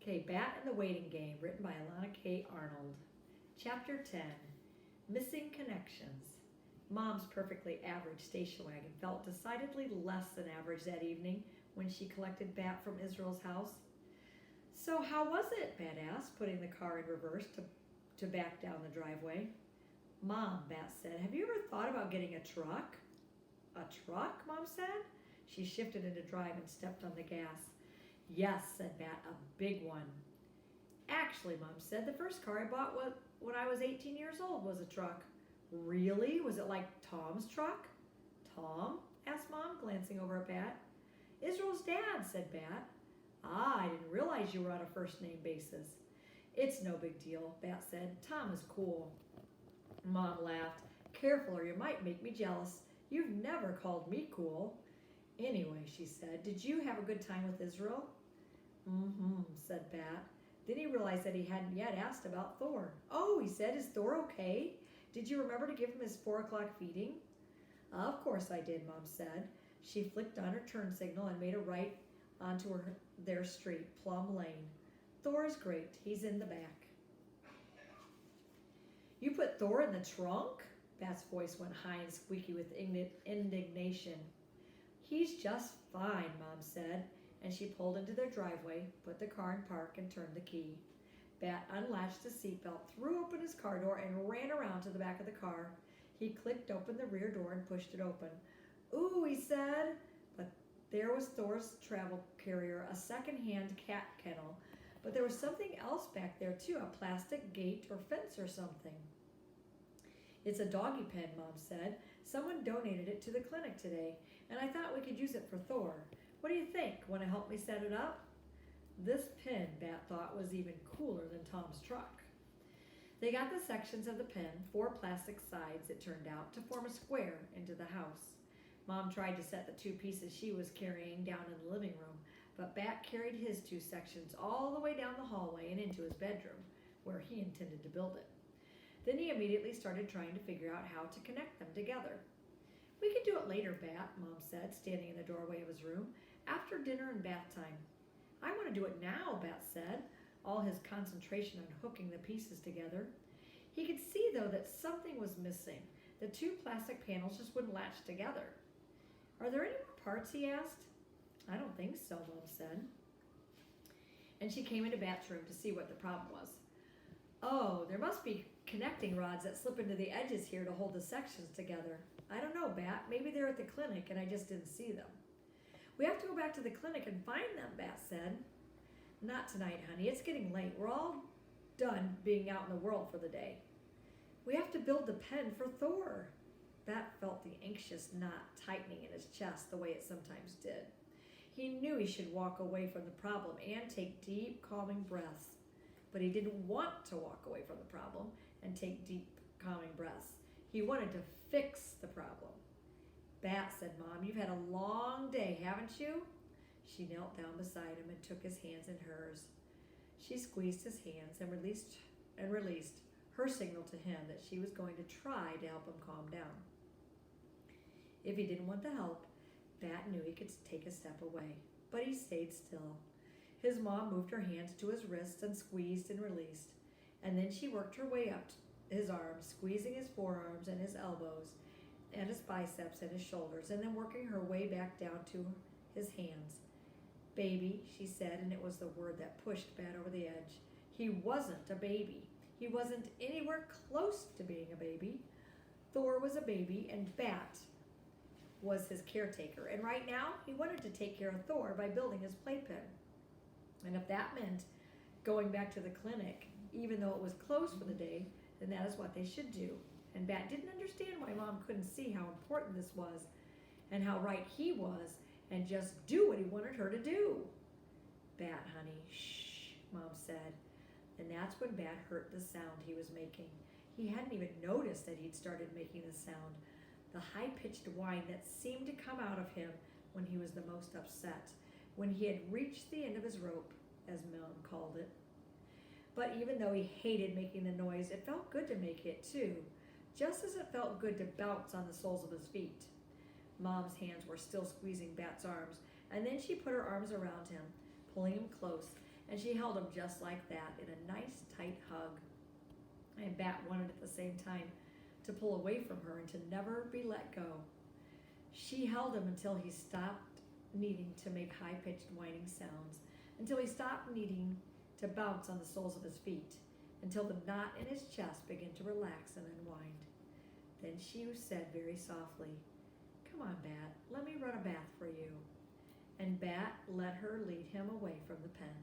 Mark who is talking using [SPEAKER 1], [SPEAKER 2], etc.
[SPEAKER 1] Okay, Bat and the Waiting Game, written by Alana K. Arnold. Chapter 10, Missing Connections. Mom's perfectly average station wagon felt decidedly less than average that evening when she collected Bat from Israel's house. "So how was it?" Bat asked, putting the car in reverse to back down the driveway. "Mom," Bat said, "have you ever thought about getting a truck?" "A truck?" Mom said. She shifted into drive and stepped on the gas. "Yes," said Bat, "a big one." "Actually," Mom said, "the first car I bought when I was 18 years old was a truck." "Really? Was it like Tom's truck?" "Tom?" asked Mom, glancing over at Bat. "Israel's dad," said Bat. "Ah, I didn't realize you were on a first-name basis." "It's no big deal," Bat said. "Tom is cool." Mom laughed. "Careful or you might make me jealous. You've never called me cool." "Anyway," she said, "did you have a good time with Israel?" "Mm-hmm," said Bat. Then he realized that he hadn't yet asked about Thor. "Oh," he said, "is Thor okay? Did you remember to give him his 4 o'clock feeding?" "Of course I did," Mom said. She flicked on her turn signal and made a right onto their street, Plum Lane. "Thor is great. He's in the back." "You put Thor in the trunk?" Bat's voice went high and squeaky with indignation. "He's just fine," Mom said, and she pulled into their driveway, put the car in park, and turned the key. Bat unlatched the seatbelt, threw open his car door, and ran around to the back of the car. He clicked open the rear door and pushed it open. "Ooh," he said. But there was Thor's travel carrier, a second-hand cat kennel. But there was something else back there, too, a plastic gate or fence or something. "It's a doggy pen," Mom said. "Someone donated it to the clinic today, and I thought we could use it for Thor. What do you think? Want to help me set it up?" This pen, Bat thought, was even cooler than Tom's truck. They got the sections of the pen, 4 plastic sides, it turned out, to form a square into the house. Mom tried to set the 2 pieces she was carrying down in the living room, but Bat carried his 2 sections all the way down the hallway and into his bedroom, where he intended to build it. Then he immediately started trying to figure out how to connect them together. "We can do it later, Bat," Mom said, standing in the doorway of his room, "after dinner and bath time." "I want to do it now," Bat said, all his concentration on hooking the pieces together. He could see, though, that something was missing. The 2 plastic panels just wouldn't latch together. "Are there any more parts?" he asked. "I don't think so," Mom said. And she came into Bat's room to see what the problem was. "Oh, there must be connecting rods that slip into the edges here to hold the sections together. I don't know, Bat. Maybe they're at the clinic and I just didn't see them." "We have to go back to the clinic and find them," Bat said. "Not tonight, honey. It's getting late. We're all done being out in the world for the day." "We have to build the pen for Thor." Bat felt the anxious knot tightening in his chest the way it sometimes did. He knew he should walk away from the problem and take deep, calming breaths. But he didn't want to walk away from the problem and take deep, calming breaths. He wanted to fix the problem. "Bat," said Mom, "you've had a long day, haven't you?" She knelt down beside him and took his hands in hers. She squeezed his hands and released her signal to him that she was going to try to help him calm down. If he didn't want the help, Bat knew he could take a step away, but he stayed still. His mom moved her hands to his wrists and squeezed and released, and then she worked her way up his arms, squeezing his forearms and his elbows and his biceps and his shoulders, and then working her way back down to his hands. "Baby," she said, and it was the word that pushed Bat over the edge. He wasn't a baby. He wasn't anywhere close to being a baby. Thor was a baby, and Bat was his caretaker, and right now he wanted to take care of Thor by building his playpen. And if that meant going back to the clinic, even though it was closed for the day, then that is what they should do. And Bat didn't understand why Mom couldn't see how important this was and how right he was and just do what he wanted her to do. "Bat, honey, shh," Mom said. And that's when Bat heard the sound he was making. He hadn't even noticed that he'd started making the sound, the high-pitched whine that seemed to come out of him when he was the most upset, when he had reached the end of his rope, as Mom called it. But even though he hated making the noise, it felt good to make it too, just as it felt good to bounce on the soles of his feet. Mom's hands were still squeezing Bat's arms, and then she put her arms around him, pulling him close, and she held him just like that in a nice tight hug. And Bat wanted at the same time to pull away from her and to never be let go. She held him until he stopped needing to make high-pitched whining sounds, until he stopped needing to bounce on the soles of his feet, until the knot in his chest began to relax and unwind. Then she said very softly, "Come on, Bat, let me run a bath for you." And Bat let her lead him away from the pen.